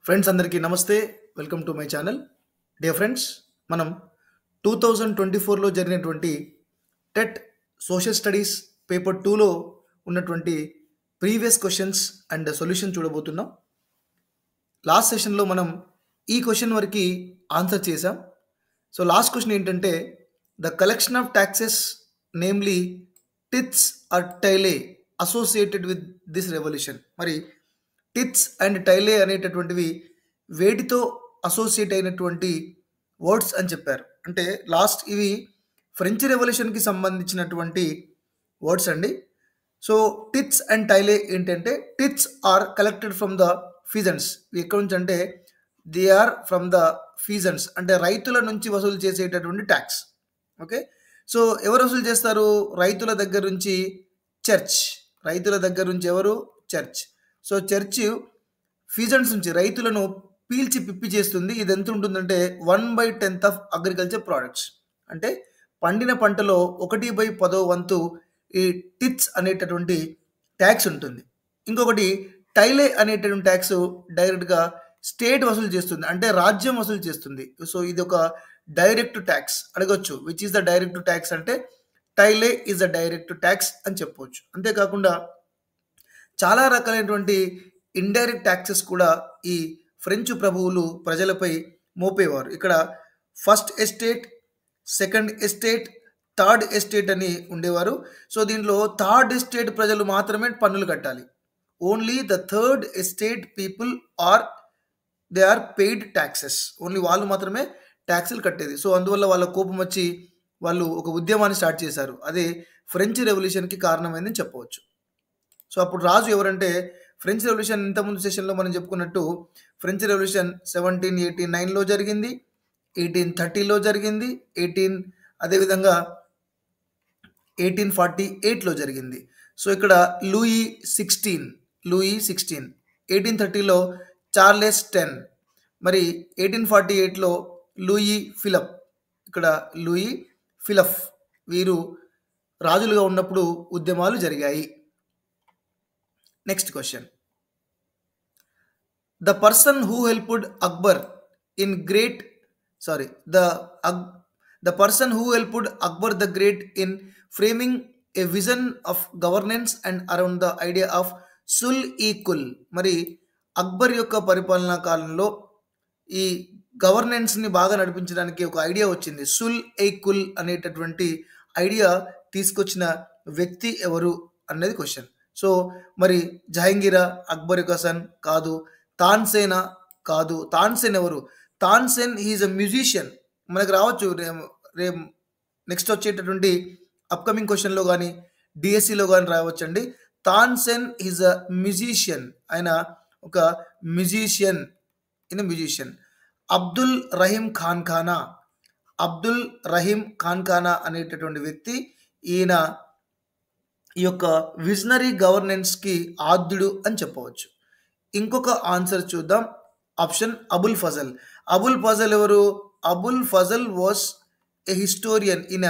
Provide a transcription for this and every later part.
Friends అందరికీ నమస్తే. Welcome to my channel. Dear friends, మనం 2024లో జరిగినటువంటి టెట్ సోషల్ స్టడీస్ పేపర్ 2లో ఉన్నటువంటి ప్రీవియస్ క్వశ్చన్స్ అండ్ సొల్యూషన్ చూడబోతున్నాం. లాస్ట్ సెషన్లో మనం ఈ క్వశ్చన్ వరకు ఆన్సర్ చేసాం. సో లాస్ట్ క్వశ్చన్ ఏంటంటే, the collection of taxes namely tithes or taille associated with this revolution. మరి టిత్స్ అండ్ టైలే అనేటటువంటివి వేటితో అసోసియేట్ అయినటువంటి వర్డ్స్ అని చెప్పారు. అంటే లాస్ట్ ఇవి ఫ్రెంచ్ రెవల్యూషన్కి సంబంధించినటువంటి వర్డ్స్ అండి. సో టిత్స్ అండ్ టైలే ఏంటంటే, టిత్స్ ఆర్ కలెక్టెడ్ ఫ్రమ్ ద ఫీజన్స్. ఎక్కడి నుంచి అంటే దే ఆర్ ఫ్రమ్ ద ఫీజన్స్, అంటే రైతుల నుంచి వసూలు చేసేటటువంటి ట్యాక్స్. ఓకే, సో ఎవరు వసూలు చేస్తారు? రైతుల దగ్గర నుంచి చర్చ్. రైతుల దగ్గర నుంచి ఎవరు? చర్చ్. సో చర్చ్ ఫీజన్స్ నుంచి రైతులను పీల్చి పిప్పి చేస్తుంది. ఇది ఎంత ఉంటుందంటే 1/10 ఆఫ్ అగ్రికల్చర్ ప్రోడక్ట్స్. అంటే పండిన పంటలో 1/10 వంతు ఈ టిత్స్ అనేటటువంటి ట్యాక్స్ ఉంటుంది. ఇంకొకటి టైలే అనేటటువంటి ట్యాక్స్ డైరెక్ట్గా స్టేట్ వసూలు చేస్తుంది, అంటే రాజ్యం వసూలు చేస్తుంది. సో ఇది ఒక డైరెక్ట్ ట్యాక్స్. అడగొచ్చు which is the direct tax అంటే టైలే ఈజ్ ద డైరెక్ట్ ట్యాక్స్ అని చెప్పవచ్చు. అంతేకాకుండా చాలా రకాలైనటువంటి ఇండైరెక్ట్ ట్యాక్సెస్ కూడా ఈ ఫ్రెంచ్ ప్రభువులు ప్రజలపై మోపేవారు. ఇక్కడ first estate, second estate, third estate అని ఉండేవారు. సో దీంట్లో థర్డ్ ఎస్టేట్ ప్రజలు మాత్రమే పన్నులు కట్టాలి. Only the third estate people are they are paid taxes. Only వాళ్ళు మాత్రమే ట్యాక్సులు కట్టేది. సో అందువల్ల వాళ్ళ కోపం వచ్చి వాళ్ళు ఒక ఉద్యమాన్ని స్టార్ట్ చేశారు. అదే ఫ్రెంచ్ రెవల్యూషన్కి కారణమైందని చెప్పవచ్చు. సో అప్పుడు రాజు ఎవరంటే, ఫ్రెంచ్ రెవల్యూషన్ ఇంతకుముందు సెషన్లో మనం చెప్పుకున్నట్టు ఫ్రెంచ్ రెవల్యూషన్ 1789లో జరిగింది, 1830లో జరిగింది, అదేవిధంగా 1848లో జరిగింది. సో ఇక్కడ లూయి 16, 1830లో చార్లెస్ 10, మరి 1848లో లూయి ఫిలిప్. ఇక్కడ లూయి ఫిలిప్ వీరు రాజులుగా ఉన్నప్పుడు ఉద్యమాలు జరిగాయి. Next question, the person who helped Akbar in great sorry the person who helped Akbar the Great in framing a vision of governance and around the idea of sul-e-kul. మరి అక్బర్ యొక్క పరిపాలనా కాలంలో ఈ గవర్నెన్స్ని బాగా నడిపించడానికి ఒక ఐడియా వచ్చింది. సుల్-e-kul అనేటటువంటి ఐడియా తీసుకొచ్చిన వ్యక్తి ఎవరు అన్నది క్వశ్చన్. సో మరి జహాంగీరా, అక్బర్ యొక్క సన్ కాదు. తాన్సేనా కాదు. తాన్సేన్ ఎవరు? Tansen he's a musician. మనకు రావచ్చు నెక్స్ట్ వచ్చేటటువంటి అప్కమింగ్ క్వశ్చన్లో కానీ డిఎస్సిలో కానీ రావచ్చండి. Tansen is a musician. ఆయన ఒక మ్యూజిషియన్. అబ్దుల్ రహీం ఖాన్ ఖానా అనేటటువంటి వ్యక్తి. ఈయన ఈ యొక్క విజనరీ గవర్నెన్స్కి ఆద్యుడు అని చెప్పవచ్చు. ఇంకొక ఆన్సర్ చూద్దాం. ఆప్షన్ అబుల్ ఫజల్. అబుల్ ఫజల్ ఎవరు? Abul Fazal was a historian. ఈయన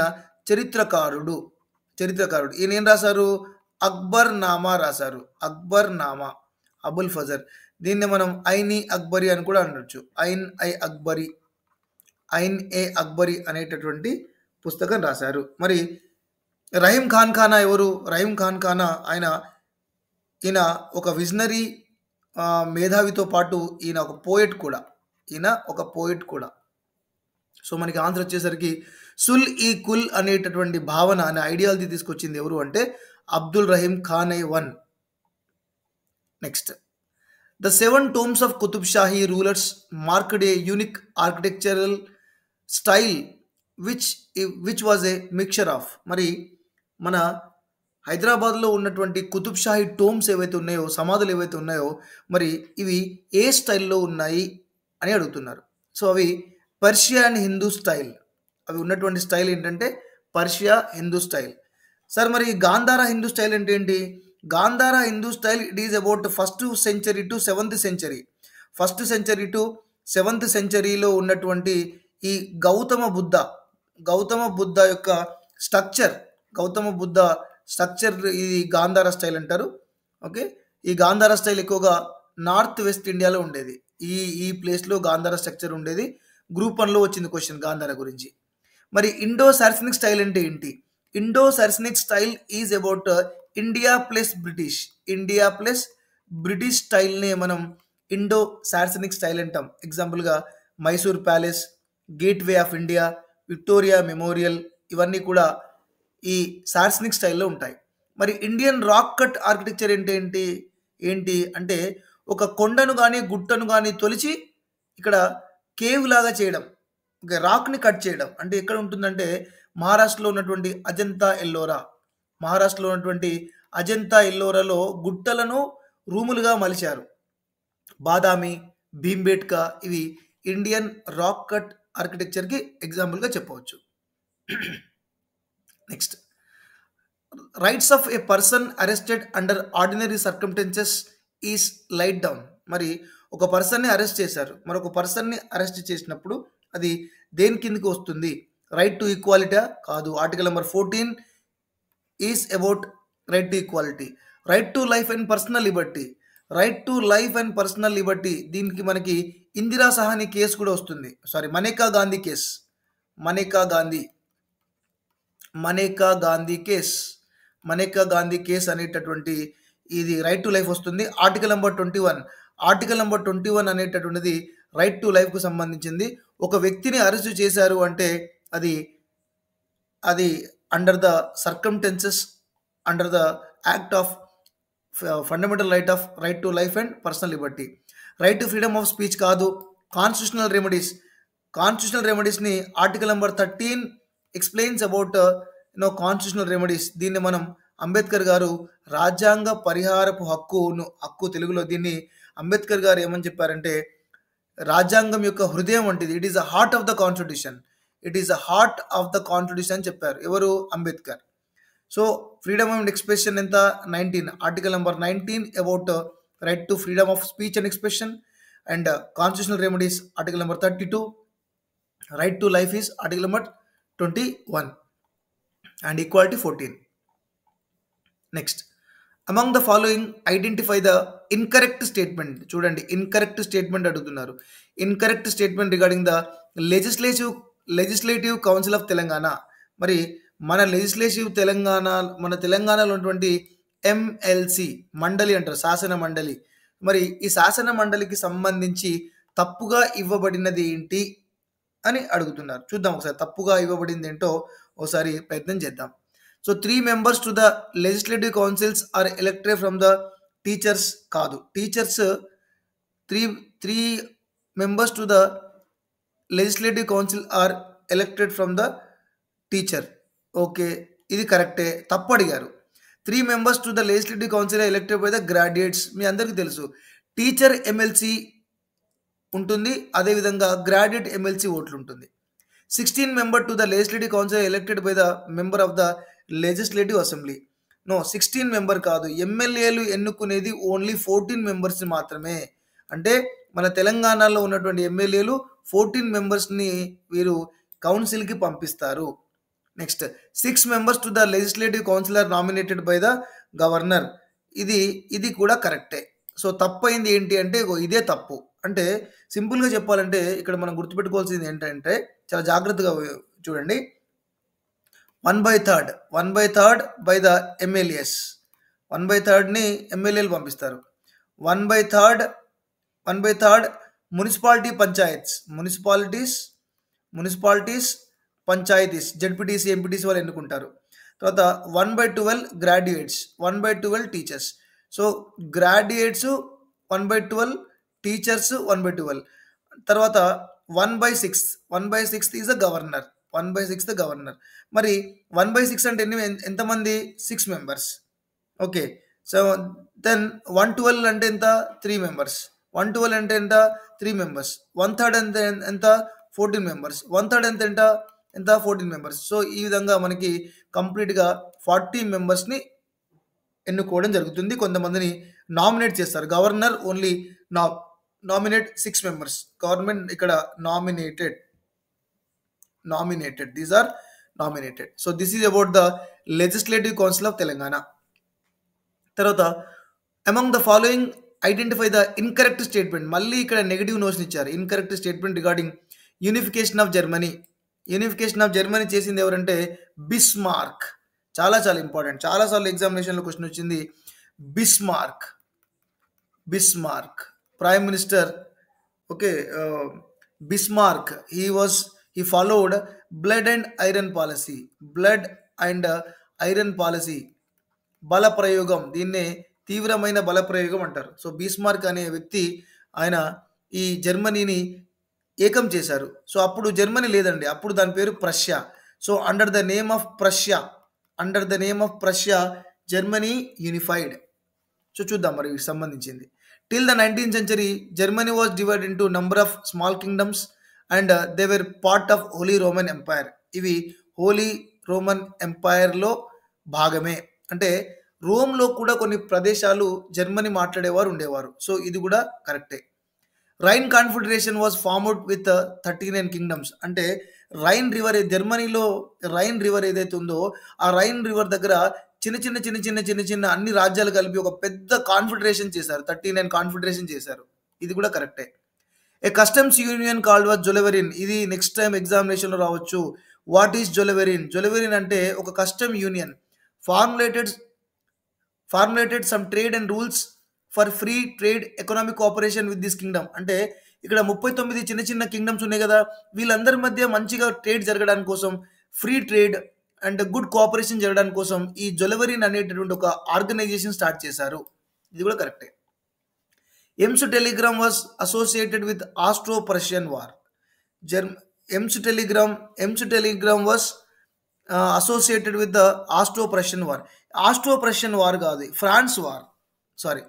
చరిత్రకారుడు. ఈయన ఏం రాశారు? అక్బర్ నామా రాశారు. అబుల్ ఫజల్. దీన్ని మనం ఐన్ అక్బరి అని కూడా అనొచ్చు. ఐన్ ఏ అక్బరి అనేటటువంటి పుస్తకం రాశారు. మరి రహీం ఖాన్ ఖానా ఎవరు? రహీం ఖాన్ ఖానా ఈయన ఒక విజనరీ మేధావితో పాటు ఈయన ఒక పోయెట్ కూడా. సో మనకి ఆన్సర్ వచ్చేసరికి సుల్-e-kul అనేటటువంటి భావన అనే ఐడియాలజీ తీసుకొచ్చింది ఎవరు అంటే Abdul Rahim Khan 1. Next, the 7 tombs of Qutub Shahi rulers marked a unique architectural style which was a mixture of. మరి మన హైదరాబాద్లో ఉన్నటువంటి కుతుబ్ షాహీ టోమ్స్ ఏవైతే ఉన్నాయో, సమాధులు ఏవైతే ఉన్నాయో, మరి ఇవి ఏ స్టైల్లో ఉన్నాయి అని అడుగుతున్నారు. సో అవి పర్షియా అండ్ హిందూ స్టైల్. అవి ఉన్నటువంటి స్టైల్ ఏంటంటే పర్షియా హిందూ స్టైల్. సార్ మరి గాంధారా హిందూ స్టైల్ అంటే ఏంటి? Gandhara Hindu style it is about 1st century to 7th century. 1st century to 7th centuryలో ఉన్నటువంటి ఈ గౌతమ బుద్ధ యొక్క స్ట్రక్చర్, ఇది గాంధారా స్టైల్ అంటారు. ఓకే, ఈ గాంధారా స్టైల్ ఎక్కువగా నార్త్ వెస్ట్ ఇండియాలో ఉండేది. ఈ ఈ ప్లేస్లో గాంధార స్ట్రక్చర్ ఉండేది. గ్రూప్ 1లో వచ్చింది క్వశ్చన్ గాంధార గురించి. మరి ఇండో సార్సనిక్ స్టైల్ అంటే ఏంటి? Indo Saracenic style is about India plus British. India plus British స్టైల్నే మనం ఇండో సార్సనిక్ స్టైల్ అంటాం. ఎగ్జాంపుల్గా Mysore palace, gateway of India, Victoria memorial, ఇవన్నీ కూడా ఈ సార్సనిక్ స్టైల్లో ఉంటాయి. మరి ఇండియన్ రాక్ కట్ ఆర్కిటెక్చర్ ఏంటి అంటే ఒక కొండను కానీ గుట్టను కానీ తొలిచి ఇక్కడ కేవ్ లాగా చేయడం, ఒక రాక్ని కట్ చేయడం. అంటే ఎక్కడ ఉంటుందంటే మహారాష్ట్రలో ఉన్నటువంటి అజంతా ఎల్లోరాలో గుట్టలను రూములుగా మలిచారు. బాదామి, భీంబేట్కా ఇవి ఇండియన్ రాక్ కట్ ఆర్కిటెక్చర్కి ఎగ్జాంపుల్గా చెప్పవచ్చు. Next, rights of A person arrested under ordinary circumstances is light down. మరి ఒక పర్సన్ని అరెస్ట్ చేశారు, మరొక పర్సన్ని అరెస్ట్ చేసినప్పుడు అది దేని కిందకి వస్తుంది? రైట్ టు ఈక్వాలిటీ కాదు. Article number 14 is about right to equality. Right to life and personal liberty. Right to life and personal Liberty, దీనికి మనకి ఇందిరా సహాని కేసు కూడా వస్తుంది. మనేకా గాంధీ కేస్ అనేటటువంటి ఇది రైట్ టు లైఫ్ వస్తుంది. ఆర్టికల్ నెంబర్ 21 అనేటటువంటిది రైట్ టు లైఫ్కు సంబంధించింది. ఒక వ్యక్తిని అరెస్టు చేశారు అంటే అది under the circumstances, under the act of fundamental right to life and personal liberty. Right to freedom of speech కాదు. కాన్స్టిట్యూషనల్ రెమెడీస్ని article number 13 explains about constitutional remedies. దీన్ని మనం అంబేద్కర్ గారు రాజ్యాంగ పరిహారపు హక్కు తెలుగులో దీన్ని అంబేద్కర్ గారు ఏమని చెప్పారంటే రాజ్యాంగం యొక్క హృదయం వంటిది. It is the heart of the constitution అని చెప్పారు. ఎవరు? Ambedkar. So freedom and expression ఎంత? 19. Article number 19 about right to freedom of speech and expression. And constitutional remedies article number 32. Right to life is article number 21 and equality 14. Next, among the following identify the incorrect statement. చూడండి, incorrect statement అడుగుతున్నారు. Incorrect statement regarding the legislative council of Telangana. మరి మన తెలంగాణలో ఉన్నటువంటి MLC మండలి అంటారు, శాసన మండలి. మరి ఈ శాసన మండలికి సంబంధించి తప్పుగా ఇవ్వబడినది ఏంటి అని అడుగుతున్నారు. చూద్దాం ఒకసారి తప్పుగా ఇవ్వబడింది ఏంటో ఒకసారి ప్రయత్నం చేద్దాం. So 3 members to the legislative councils are elected from the teachers కాదు. Teachers 3 members to the legislative council are elected from the teacher. Okay, ఇది కరెక్టే. తప్పు అడిగారు. 3 members to the legislative council are elected by the graduates. మీ అందరికీ తెలుసు teacher MLC ఉంటుంది, అదేవిధంగా గ్రాడ్యుయేట్ ఎమ్మెల్సీ ఓట్లు ఉంటుంది. 16 members to the legislative council elected by the member of the legislative assembly. 16 members కాదు, ఎమ్మెల్యేలు ఎన్నుకునేది ఓన్లీ 14 members మాత్రమే. అంటే మన తెలంగాణలో ఉన్నటువంటి ఎమ్మెల్యేలు 14 members వీరు కౌన్సిల్కి పంపిస్తారు. Next, 6 members to the legislative council are nominated by the governor. ఇది కూడా కరెక్టే. సో తప్పు అయింది ఏంటి అంటే ఇదే తప్పు. అంటే సింపుల్గా చెప్పాలంటే ఇక్కడ మనం గుర్తుపెట్టుకోవాల్సింది ఏంటంటే చాలా జాగ్రత్తగా చూడండి. 1/3 బై ద ఎమ్మెల్యేస్. 1/3ని ఎమ్మెల్యేలు పంపిస్తారు. 1/3 మున్సిపాలిటీస్ పంచాయతీస్ జెడ్పీటీసీ ఎంపీటీసీ వాళ్ళు ఎన్నుకుంటారు. తర్వాత 1/12 graduates, 1/12 teachers. So graduates 1/12, teachers 1/12. తర్వాత 1/6 is the governor. 1/6 the governor. మరి 1/6 అంటే ఎంతమంది? 6 members. ఓకే, సో దెన్ 1/12 అంటే ఎంత? 3 members. 1/12 అంటే ఎంత? 3 members. 1/3 అంటే ఎంత? 14 members. 1/3 అంటే ఎంత? 14 members. సో ఈ విధంగా మనకి కంప్లీట్గా 40 members ఎన్నుకోవడం జరుగుతుంది. కొంతమందిని నామినేట్ చేస్తారు. Governor only nominate 6 members. Government ఇక్కడ nominated. These are nominated. So this is about the legislative council of Telangana. తర్వాత among the following identify the incorrect statement. మళ్ళీ ఇక్కడ నెగటివ్ నోషన్ ఇచ్చారు. Incorrect statement regarding unification of Germany. Unification of Germany చేసింది ఎవరంటే Bismarck. చాలా చాలా important, చాలాసార్లు ఎగ్జామినేషన్లో క్వశ్చన్ వచ్చింది. Bismarck. Bismarck prime minister. Okay, Bismarck he followed blood and iron policy. Blood and iron policy, బల ప్రయోగం, దీన్నే తీవ్రమైన బల ప్రయోగం అంటారు. సో బిస్మార్క్ అనే వ్యక్తి ఆయన ఈ జర్మనీని ఏకం చేశారు. సో అప్పుడు జర్మనీ లేదండి, అప్పుడు దాని పేరు Prussia. So under the name of Prussia Germany unified. So చూద్దాం మరి వీటికి సంబంధించింది. Till the 19th century Germany was divide into number of small kingdoms and they were part of Holy Roman Empire. ఇవి Holy Roman ఎంపైర్లో భాగమే. అంటే రోమ్లో కూడా కొన్ని ప్రదేశాలు జర్మనీ మాట్లాడేవారు ఉండేవారు. సో ఇది కూడా కరెక్టే. Rain confederation was formed with 39 kingdoms. అంటే రైన్ రివర్, జర్మనీలో రైన్ రివర్ ఏదైతే ఉందో ఆ రైన్ రివర్ దగ్గర చిన్న చిన్న చిన్న చిన్న చిన్న చిన్న అన్ని రాజ్యాలు కలిపి ఒక పెద్ద కాన్ఫెడరేషన్ చేశారు. 39 కాన్ఫెడరేషన్ చేశారు. ఇది కూడా కరెక్టే. ఏ కస్టమ్స్ యూనియన్ కాల్డ్ వాజ్ జొలెవెరిన్. ఇది నెక్స్ట్ టైం ఎగ్జామినేషన్లో రావచ్చు. What is జొలెవెరిన్? జొలెవెరిన్ అంటే ఒక custom union formulated some trade and rules for free trade economic cooperation with this Kingdom. అంటే ఇక్కడ 39 చిన్న చిన్న కింగ్డమ్స్ ఉన్నాయి కదా, వీళ్ళందరి మధ్య మంచిగా ట్రేడ్ జరగడానికి కోసం, free trade and good cooperation జరగడానికి కోసం ఈ జొలెవెరిన్ అనేటటువంటి ఒక ఆర్గనైజేషన్ స్టార్ట్ చేశారు. ఇది కూడా కరెక్టే. Ems telegram was associated with Austro Persian war. Ems telegram was associated with the Austro Persian war. Austro Persian war కాదు, ఫ్రాన్స్ వార్. సారీ.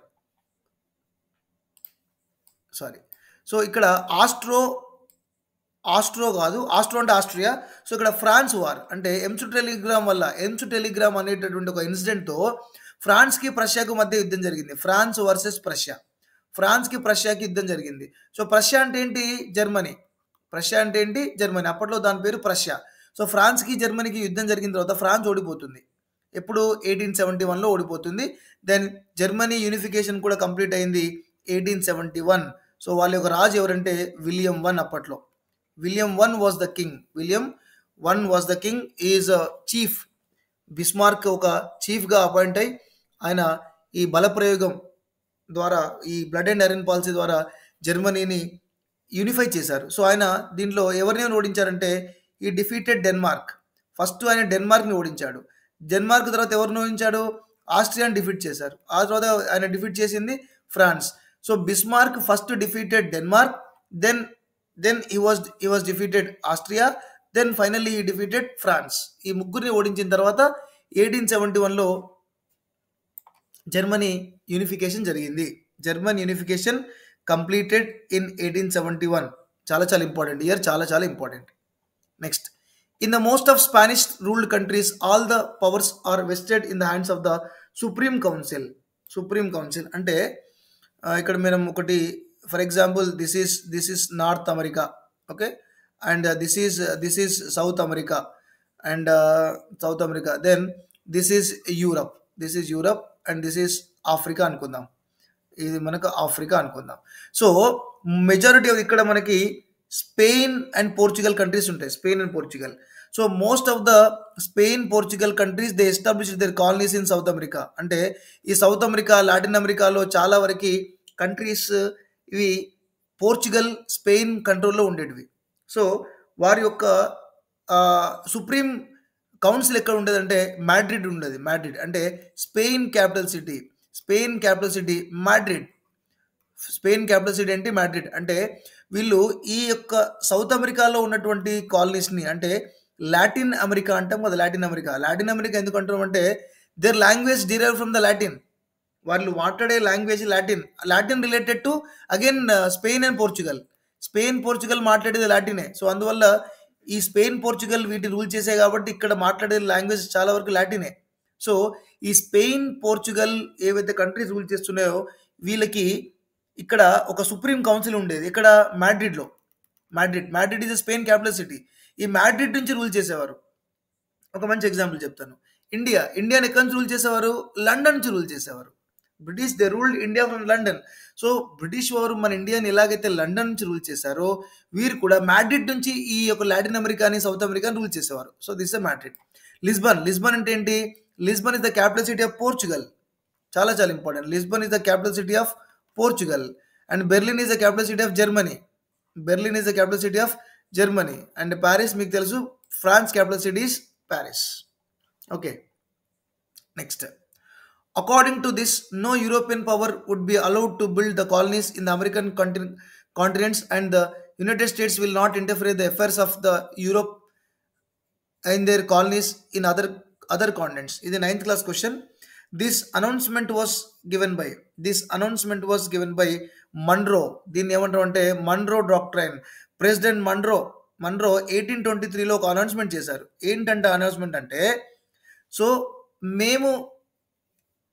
సో ఇక్కడ ఆస్ట్రో కాదు, ఆస్ట్రో అంటే ఆస్ట్రియా. సో ఇక్కడ ఫ్రాన్స్ వార్ అంటే ఎమ్స్ టెలిగ్రామ్ అనేటటువంటి ఒక ఇన్సిడెంట్తో ఫ్రాన్స్కి ప్రష్యాకు మధ్య యుద్ధం జరిగింది. France versus Prussia. ఫ్రాన్స్కి ప్రష్యాకి యుద్ధం జరిగింది. సో ప్రష్యా అంటే ఏంటి? జర్మనీ. అప్పట్లో దాని పేరు ప్రష్యా. సో ఫ్రాన్స్కి జర్మనీకి యుద్ధం జరిగిన తర్వాత ఫ్రాన్స్ ఓడిపోతుంది. ఎప్పుడు? 1871లో ఓడిపోతుంది. దెన్ జర్మనీ యూనిఫికేషన్ కూడా కంప్లీట్ అయింది 1871. సో వాళ్ళ యొక్క రాజు ఎవరంటే విలియం వన్. అప్పట్లో William one was the king. Is chief. Bismarck ఒక చీఫ్గా అపాయింట్ అయి ఆయన ఈ బల ప్రయోగం ద్వారా, ఈ బ్లడ్ అండ్ ఐరన్ పాలసీ ద్వారా జర్మనీని యూనిఫై చేశారు. సో ఆయన దీంట్లో ఎవరిని ఓడించారంటే ఈ డిఫీటెడ్ డెన్మార్క్. ఫస్ట్ ఆయన డెన్మార్క్ని ఓడించాడు. డెన్మార్క్ తర్వాత ఎవరిని ఓడించాడు? ఆస్ట్రియాని డిఫీట్ చేశారు. ఆ తర్వాత ఆయన డిఫీట్ చేసింది France. So Bismarck first defeated Denmark, then he was defeated Austria, then finally he defeated France. ఈ ముగ్గురిని ఓడించిన తర్వాత 1871లో జర్మనీ యూనిఫికేషన్ జరిగింది. German unification completed in 1871. చాలా చాలా ఇంపార్టెంట్ ఇయర్, చాలా చాలా important. Next, in the most of Spanish ruled countries all the powers are vested in the hands of the supreme council. అంటే ఇక్కడ మనం ఒకటి, for example this is North America, okay, and this is South America, then this is Europe, and this is Africa అనుకుందాం. ఇది మనకు Africa అనుకుందాం. So majority of ఇక్కడ మనకి స్పెయిన్ అండ్ పోర్చుగల్ కంట్రీస్ ఉంటాయి. So most of the Spain, Portugal countries they established their colonies in South America. అంటే ఈ south America, Latin అమెరికాలో చాలా వరకు కంట్రీస్ ఇవి పోర్చుగల్, స్పెయిన్ కంట్రోల్లో ఉండేటివి. సో వారి యొక్క సుప్రీం కౌన్సిల్ ఎక్కడ ఉండేదంటే మాడ్రిడ్ ఉండేది. అంటే స్పెయిన్ క్యాపిటల్ సిటీ మాడ్రిడ్. ఏంటి? మాడ్రిడ్. అంటే వీళ్ళు ఈ యొక్క సౌత్ అమెరికాలో ఉన్నటువంటి కాలనీస్ని, అంటే లాటిన్ అమెరికా అంటాం కదా, లాటిన్ అమెరికా ఎందుకు అంటాం అంటే there language derive from the Latin. వాళ్ళు మాట్లాడే language Latin related to again Spain and Portugal మాట్లాడేది లాటినే. సో అందువల్ల ఈ స్పెయిన్, పోర్చుగల్ వీటి రూల్ చేసే కాబట్టి ఇక్కడ మాట్లాడే లాంగ్వేజ్ చాలా వరకు లాటినే. సో ఈ స్పెయిన్, పోర్చుగల్ ఏవైతే కంట్రీస్ రూల్ చేస్తున్నాయో వీళ్ళకి ఇక్కడ ఒక సుప్రీం కౌన్సిల్ ఉండేది. ఇక్కడ Madrid is Spain capital city. ఈ మాడ్రిడ్ నుంచి రూల్ చేసేవారు. ఒక మంచి ఎగ్జాంపుల్ చెప్తాను. ఇండియాని ఎక్కడి నుంచి రూల్ చేసేవారు? లండన్ నుంచి రూల్ చేసేవారు. British they ruled India from London. So British వారు మన ఇండియాని ఎలాగైతే లండన్ నుంచి రూల్ చేశారో, వీరు కూడా మాడ్రిడ్ నుంచి ఈ యొక్క లాటిన్ అమెరికాని, సౌత్ అమెరికాని రూల్ చేసేవారు. So this is Madrid. Lisbon అంటే ఏంటి? Lisbon is the capital city of Portugal. చాలా చాలా important. Lisbon is the capital city of Portugal. And Berlin is the capital city of Germany. Berlin is the capital city of Germany. And Paris మీకు తెలుసు, France capital city is Paris. Okay, next. According to this, no European power would be allowed to build the colonies in the American continents, and the United States will not interfere in the affairs of the Europe and their colonies in other continents. This is the 9th class question. This announcement was given by Monroe. దీన్ని ఏమంటారు అంటే Munro doctrine. President Munro 1823లో ఒక announcement చేశారు. ఏంటంటే announcement అంటే, so మేము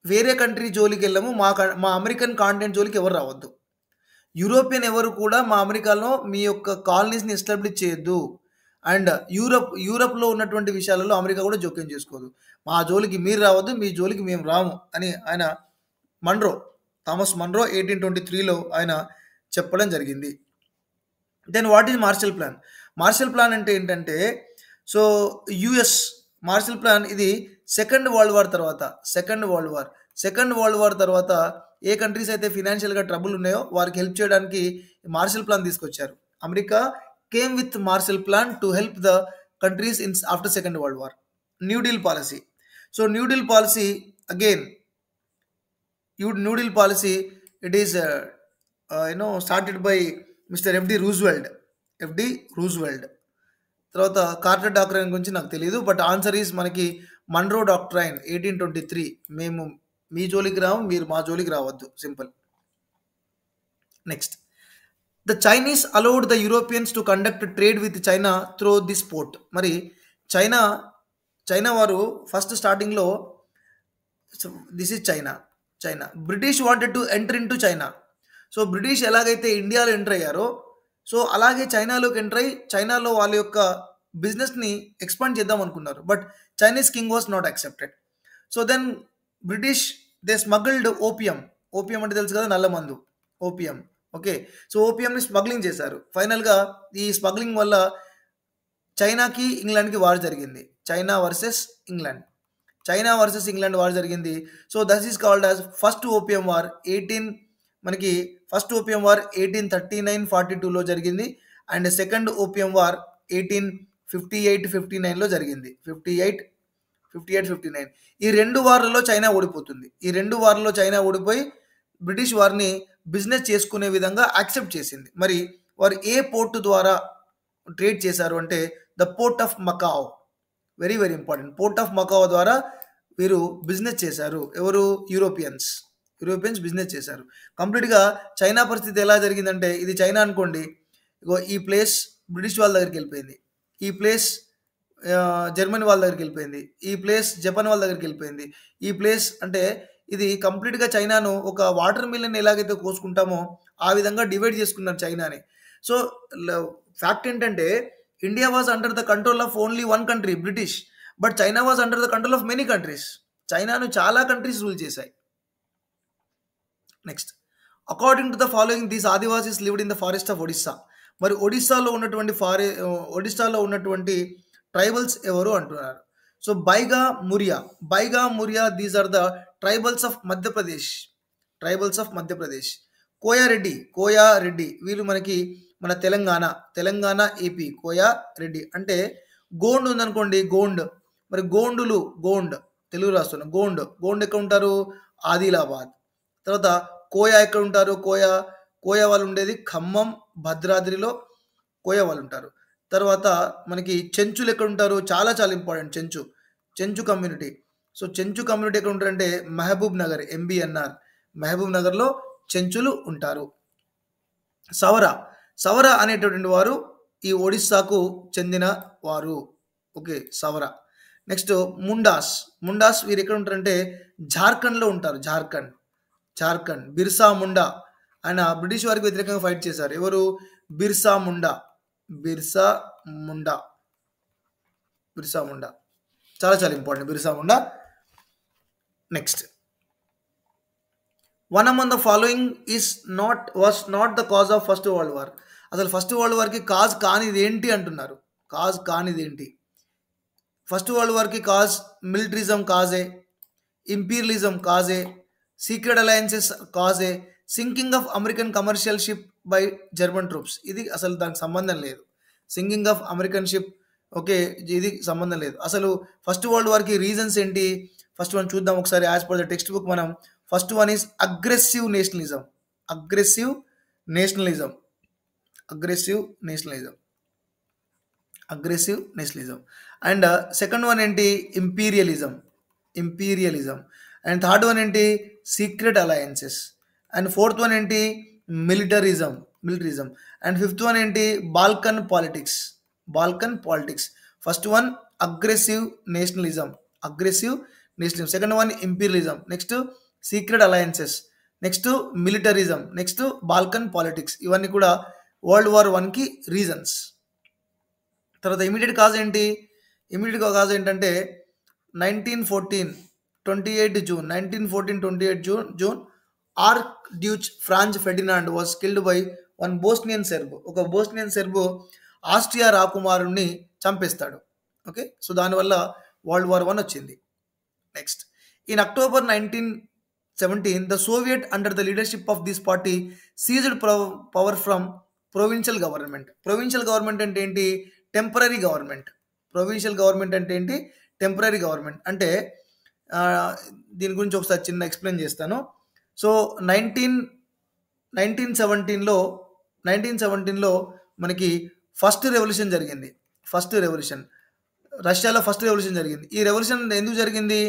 వేరే country జోలికి వెళ్ళము, మా అమెరికన్ కాంటినెంట్ జోలికి ఎవరు రావద్దు, యూరోపియన్ ఎవరు కూడా మా అమెరికాలో మీ యొక్క కాలనీస్ని ఎస్టాబ్లిష్ చేయొద్దు, అండ్ యూరప్లో ఉన్నటువంటి విషయాలలో అమెరికా కూడా జోక్యం చేసుకోదు, మా జోలికి మీరు రావద్దు, మీ జోలికి మేము రాము అని ఆయన థామస్ మన్రో 1823లో ఆయన చెప్పడం జరిగింది. Then what is Marshall plan? Marshall plan అంటే ఏంటంటే, సో యుఎస్ మార్షల్ ప్లాన్ ఇది సెకండ్ వరల్డ్ వార్ తర్వాత ఏ కంట్రీస్ అయితే ఫినాన్షియల్గా ట్రబుల్ ఉన్నాయో వారికి హెల్ప్ చేయడానికి మార్షల్ ప్లాన్ తీసుకొచ్చారు. America came with Marshall plan to help the countries in after second world war. New deal policy. So new deal policy again it is started by mister FD Roosevelt. తర్వాత Carter doctrine గురించి నాకు తెలియదు, but answer is మనకి Monroe doctrine 1823. మేము మీ జోలికి రాము, మీరు మా జోలికి రావద్దు, simple. Next, the Chinese allowed the Europeans to conduct trade with China through this port. మరి చైనా వారు ఫస్ట్ స్టార్టింగ్లో, this is China. British wanted to enter in to China. So British ఎలాగైతే ఇండియాలో ఎంటర్ అయ్యారో, సో అలాగే చైనాలోకి enter అయ్యి చైనాలో వాళ్ళ యొక్క బిజినెస్ని ఎక్స్పాండ్ చేద్దాం అనుకున్నారు. But Chinese king was not accepted. So then British they smuggled opium అంటే తెలుసు కదా, నల్ల మందు, ఓపియం. ఓకే, సో ఓపియంని స్మగ్లింగ్ చేశారు. ఫైనల్గా ఈ స్మగ్లింగ్ వల్ల చైనాకి ఇంగ్లాండ్కి వార్ జరిగింది. చైనా వర్సెస్ ఇంగ్లాండ్ వార్ జరిగింది. So that is called as first opium war. First opium war 1839-42లో జరిగింది. అండ్ సెకండ్ ఓపియం వార్ 1858-59లో జరిగింది. 58-59 ఈ 2 వార్లలో చైనా ఓడిపోతుంది. ఈ 2 వార్లలో చైనా ఓడిపోయి బ్రిటిష్ వారిని బిజినెస్ చేసుకునే విధంగా యాక్సెప్ట్ చేసింది. మరి వారు ఏ పోర్టు ద్వారా ట్రేడ్ చేశారు అంటే the port of Macau. Very very important. Port of Macau ద్వారా వీరు బిజినెస్ చేశారు. ఎవరు? యూరోపియన్స్ బిజినెస్ చేశారు. కంప్లీట్గా చైనా పరిస్థితి ఎలా జరిగిందంటే, ఇది చైనా అనుకోండి, ఇగో ఈ ప్లేస్ బ్రిటిష్ వాళ్ళ దగ్గరికి వెళ్ళిపోయింది, ఈ ప్లేస్ జర్మనీ వాళ్ళ దగ్గరికి వెళ్ళిపోయింది, ఈ ప్లేస్ జపాన్ వాళ్ళ దగ్గరికి వెళ్ళిపోయింది, ఈ ప్లేస్ అంటే ఇది కంప్లీట్గా చైనాను ఒక వాటర్ మిల్ని ఎలాగైతే కోసుకుంటామో ఆ విధంగా డివైడ్ చేసుకున్నారు చైనాని. సో ఫ్యాక్ట్ ఏంటంటే, India was under the control of only one country, British. But China was under the control of many countries. చైనాను చాలా కంట్రీస్ రూల్ చేశాయి. Next, according to the following these Adivasis lived in the forest of Odisha. మరి ఒడిస్సాలో ఉన్నటువంటి tribals ఎవరు అంటున్నారు. So బైగా Muria these are the tribals of Madhya Pradesh. Koya Reddy వీళ్ళు మనకి మన తెలంగాణ ఏపీ. కోయా రెడ్డి అంటే గోండ్ ఉందనుకోండి, మరి గోండ్ తెలుగు రాష్ట్రంలో గోండ్ ఎక్కడ ఉంటారు? ఆదిలాబాద్. తర్వాత కోయా ఎక్కడ ఉంటారు? కోయా వాళ్ళు ఉండేది ఖమ్మం, భద్రాద్రిలో కోయా వాళ్ళు ఉంటారు. తర్వాత మనకి చెంచులు ఎక్కడ ఉంటారు? చాలా చాలా important, Chenchu community. So Chenchu community ఎక్కడ ఉంటారంటే మహబూబ్ నగర్, MBNR మహబూబ్ నగర్లో చెంచులు ఉంటారు. సవర అనేటటువంటి వారు ఈ ఒడిస్సాకు చెందిన వారు. ఓకే, సవర. నెక్స్ట్ ముండాస్ వీరు ఎక్కడ ఉంటారంటే జార్ఖండ్లో ఉంటారు. జార్ఖండ్. బిర్సా ముండా ఆయన బ్రిటిష్ వారికి వ్యతిరేకంగా ఫైట్ చేశారు. ఎవరు? బిర్సా ముండా. చాలా చాలా important, Birsa Munda. Next, one among the following is not the cause of first world war. అసలు ఫస్ట్ వరల్డ్ వార్కి కాజ్ కానిది ఏంటి అంటున్నారు. కాజ్ కానిది ఏంటి? ఫస్ట్ వరల్డ్ వార్కి కాజ్ మిలిటరిజం కాజే, ఇంపీరియలిజం కాజే, సీక్రెట్ అలయన్సెస్ కాజే, sinking of American commercial ship by German troops. ఇది అసలు దానికి సంబంధం లేదు. Sinking of American ship, okay, ఇది సంబంధం లేదు. అసలు ఫస్ట్ వరల్డ్ వార్కి రీజన్స్ ఏంటి? ఫస్ట్ వన్ చూద్దాం ఒకసారి. As per the text book మనం first one is aggressive nationalism. Aggressive nationalism. Aggressive nationalism. Aggressive nationalism. And second one ఏంటి? Imperialism. Imperialism. And third one ఏంటి? Secret alliances. And fourth one ఏంటి? Militarism. Militarism. And fifth one ఏంటి? Balkan politics. Balkan politics. First one aggressive nationalism. Aggressive nationalism. Second one imperialism. Next secret alliances. Next militarism. Next Balkan politics. ఇవన్నీ కూడా world war వన్కి reasons. తర్వాత immediate cause ఏంటి? Immediate cause ఏంటంటే 1914 28 June 1914 archduke Franz Ferdinand was killed by one Bosnian Serb. ఒక Bosnian Serb Austria రాకుమారుణ్ణి చంపేస్తాడు. Okay, so దానివల్ల వరల్డ్ వార్ వన్ వచ్చింది. Next, in October 1917 the Soviet under the leadership of this party seized power from provincial government. Provincial government అంటే ఏంటి? Temporary government. Provincial government అంటే ఏంటి? Temporary government. అంటే దీని గురించి ఒకసారి చిన్న ఎక్స్ప్లెయిన్ చేస్తాను. సో 1917లో మనకి ఫస్ట్ రెవల్యూషన్ జరిగింది. ఫస్ట్ రెవల్యూషన్ రష్యాలో ఫస్ట్ రెవల్యూషన్ జరిగింది. ఈ రెవల్యూషన్ ఎందుకు జరిగింది?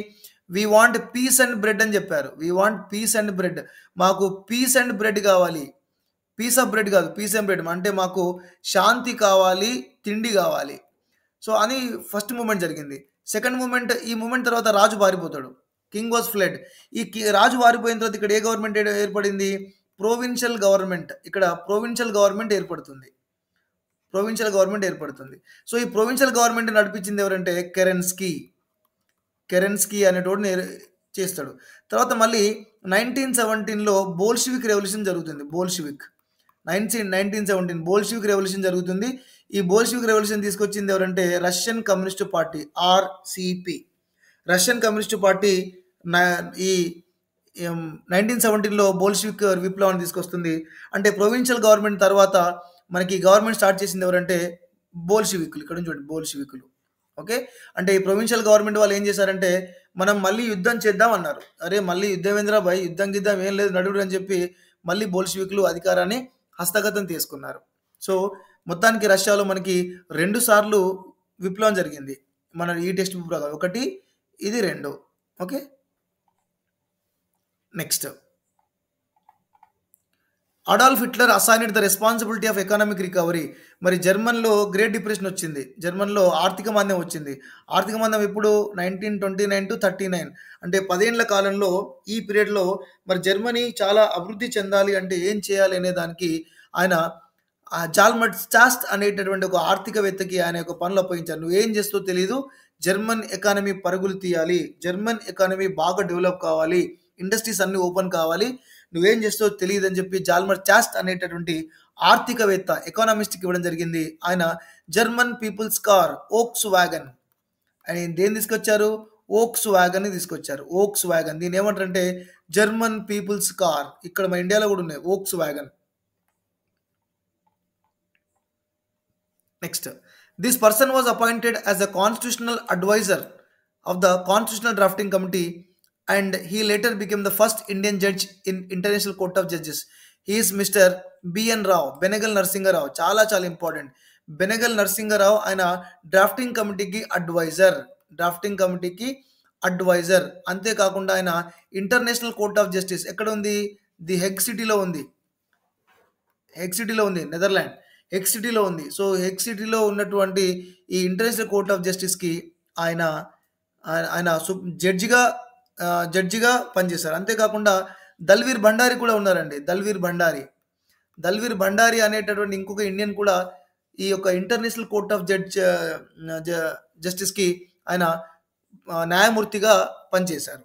We want peace and bread అని చెప్పారు. We want peace and bread. మాకు పీస్ అండ్ బ్రెడ్ కావాలి. పీస్ ఆఫ్ బ్రెడ్ కాదు, పీస్ అండ్ బ్రెడ్. అంటే మాకు శాంతి కావాలి, తిండి కావాలి. సో అని ఫస్ట్ మూమెంట్ జరిగింది. సెకండ్ మూమెంట్, ఈ మూమెంట్ తర్వాత రాజు పారిపోతాడు. King was ఫ్లెడ్. ఈ రాజు పారిపోయిన తర్వాత ఇక్కడ ఏ గవర్నమెంట్ ఏర్పడింది? Provincial government. ఇక్కడ ప్రొవిన్షియల్ గవర్నమెంట్ ఏర్పడుతుంది. ప్రొవిన్షియల్ గవర్నమెంట్ ఏర్పడుతుంది. సో ఈ ప్రొవిన్షియల్ గవర్నమెంట్ నడిపించింది ఎవరంటే కెరెన్స్కీ. కెరెన్స్కీ అనేటోడు చేస్తాడు. తర్వాత మళ్ళీ 1917లో బోల్షివిక్ రెవల్యూషన్ జరుగుతుంది. బోల్షివిక్ 1917 బోల్షివిక్ రెవల్యూషన్ జరుగుతుంది. ఈ బోల్షివిక్ రెవల్యూషన్ తీసుకొచ్చింది ఎవరంటే Russian communist party, RCP. Russian communist party ఈ 1917లో బోల్షివిక్ విప్లవాన్ని తీసుకొస్తుంది. అంటే ప్రొవిన్షియల్ గవర్నమెంట్ తర్వాత మనకి గవర్నమెంట్ స్టార్ట్ చేసింది ఎవరంటే బోల్షివికులు. ఇక్కడ నుంచి చూడండి, బోల్షివికులు. ఓకే, అంటే ఈ ప్రొవిన్షియల్ గవర్నమెంట్ వాళ్ళు ఏం చేశారంటే మనం మళ్ళీ యుద్ధం చేద్దాం అన్నారు. అరే మళ్ళీ యుద్ధం ఏంద్రా భయ్, యుద్ధం గిద్దం ఏం లేదు నడుడు అని చెప్పి మళ్ళీ బోల్షివికులు అధికారాన్ని హస్తగతం తీసుకున్నారు. సో మొత్తానికి రష్యాలో మనకి 2 సార్లు విప్లవం జరిగింది. మన ఈ టెక్స్ట్ బుక్ ప్రకారం 1, ఇది 2. Okay, next, Adolf Hitler assigned the responsibility of economic recovery. మరి జర్మన్లో గ్రేట్ డిప్రెషన్ వచ్చింది. జర్మన్లో ఆర్థిక మాంద్యం వచ్చింది. ఆర్థిక మాంద్యం ఎప్పుడు? 1929 to 39, అంటే 10 ఏళ్ల కాలంలో. ఈ పీరియడ్లో మరి జర్మనీ చాలా అభివృద్ధి చెందాలి అంటే ఏం చేయాలి అనే దానికి ఆయన జాల్మట్ చాస్ట్ అనేటటువంటి ఒక ఆర్థికవేత్తకి ఆయన ఒక పనులు అప్పగించారు. నువ్వు ఏం చేస్తావో తెలియదు, జర్మన్ ఎకానమీ పరుగులు తీయాలి, జర్మన్ ఎకానమీ బాగా డెవలప్ కావాలి, ఇండస్ట్రీస్ అన్ని ఓపెన్ కావాలి, నువ్వేం చేస్తావో తెలియదు అని చెప్పి జాల్మర్ చాస్ట్ అనేటటువంటి ఆర్థికవేత్త, ఎకానమిస్ట్కి ఇవ్వడం జరిగింది. ఆయన జర్మన్ పీపుల్స్ కార్ ఓక్స్ వ్యాగన్ అని దేన్ని తీసుకొచ్చారు? ఓక్స్ వ్యాగన్ తీసుకొచ్చారు. ఓక్స్ వ్యాగన్ దీని ఏమంటారంటే జర్మన్ పీపుల్స్ కార్. ఇక్కడ మన ఇండియాలో కూడా ఉన్నాయి Volkswagen. Next, this person was appointed as a constitutional adviser of the constitutional drafting committee and he later became the first Indian judge in International Court of Judges. He is Mr. B.N. Rao, Benegal Narsinga Rao. చాలా చాలా important. Benegal Narasingarao ఆయన drafting కమిటీకి advisor. Drafting కమిటీకి advisor. అంతేకాకుండా ఆయన international court of justice ఎక్కడ ఉంది? The Hague సిటీలో ఉంది. హెగ్ సిటీలో ఉంది, నెదర్లాండ్ హెగ్ సిటీలో ఉంది. సో హెగ్ సిటీలో ఉన్నటువంటి ఈ ఇంటర్నేషనల్ కోర్ట్ ఆఫ్ జస్టిస్కి ఆయన ఆయన జడ్జిగా పనిచేశారు. అంతేకాకుండా దల్వీర్ భండారి కూడా ఉన్నారండి. దల్వీర్ భండారి అనేటటువంటి ఇంకొక ఇండియన్ కూడా ఈ యొక్క ఇంటర్నేషనల్ కోర్ట్ ఆఫ్ జస్టిస్కి ఆయన న్యాయమూర్తిగా పనిచేశారు.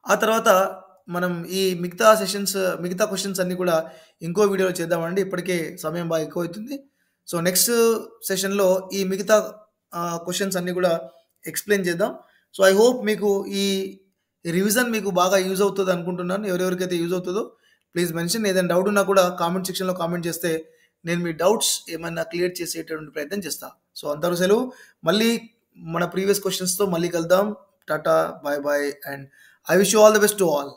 ఆ తర్వాత మనం ఈ మిగతా సెషన్స్, మిగతా క్వెషన్స్ అన్నీ కూడా ఇంకో వీడియోలో చేద్దామండి. ఇప్పటికే సమయం బాగా ఎక్కువైతుంది. సో, నెక్స్ట్ సెషన్‌లో ఈ మిగతా క్వెషన్స్ అన్నీ కూడా ఎక్స్‌ప్లెయిన్ చేద్దాం. సో, ఐ హోప్ మీకు ఈ రివిజన్ మీకు బాగా యూజ్ అవుతది అనుకుంటున్నాను. ఎవరెవరికైతే యూజ్ అవుతదో ప్లీజ్ మెన్షన్. ఏదైనా డౌట్ ఉన్నా కూడా కామెంట్ సెక్షన్‌లో కామెంట్ చేస్తే నేను మీ డౌట్స్ ఏమన్నా క్లియర్ చేసేటువంటి ప్రయత్నం చేస్తా. సో, అంతవరకు సెలవు. మళ్ళీ మన ప్రీవియస్ క్వెషన్స్‌తో మళ్ళీ కలుద్దాం. Tata, by by and I wish you all the best to all.